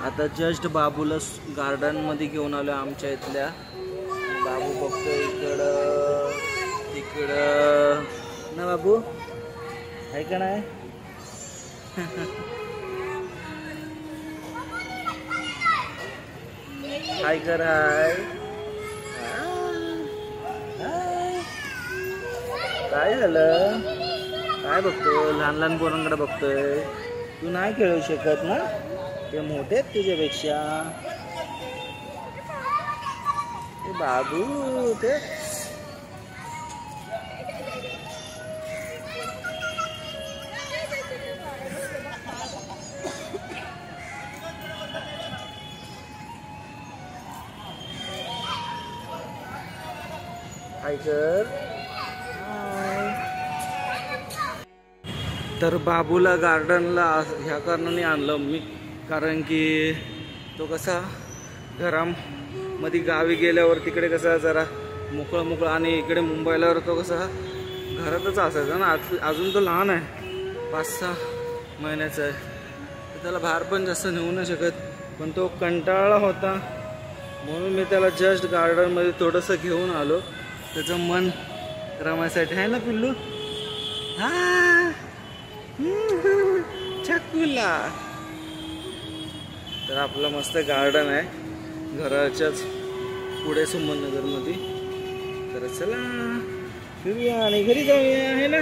आता just बाबूला garden मध्ये घेऊन आलो आमच्या इथल्या. बाबू बघतो इकडं तिकडं ना. बाबू आहे का नाही? हाय कर. हाय काय झालं? काय बघतो? लहान लहान पोरांकडे बघतोय. तू नाही खेळू शकत ना? ते मोठे आहेत तुझ्यापेक्षा. ते बाबू ते काय कर. तर बाबूला गार्डनला ह्या कारणाने आणलं मी, कारण की तो कसा घरामध्ये गावी गेल्यावर तिकडे कसा जरा मोकळं आणि इकडे मुंबईला तो कसा घरातच असायचा ना. अजून तो लहान आहे, 5-6 महिन्याचा आहे, तर त्याला बाहेर पण जास्त नेऊ नाही शकत. पण तो कंटाळला होता म्हणून मी त्याला जस्ट गार्डनमध्ये थोडंसं घेऊन आलो, त्याचं मन रमायसाठी. आहे ना पिल्लू? हा चकुला. तर आपलं मस्त गार्डन आहे घराच्याच पुढे सुमन नगरमध्ये. तर चला फिरूया आणि घरी जाऊया. आहे ना?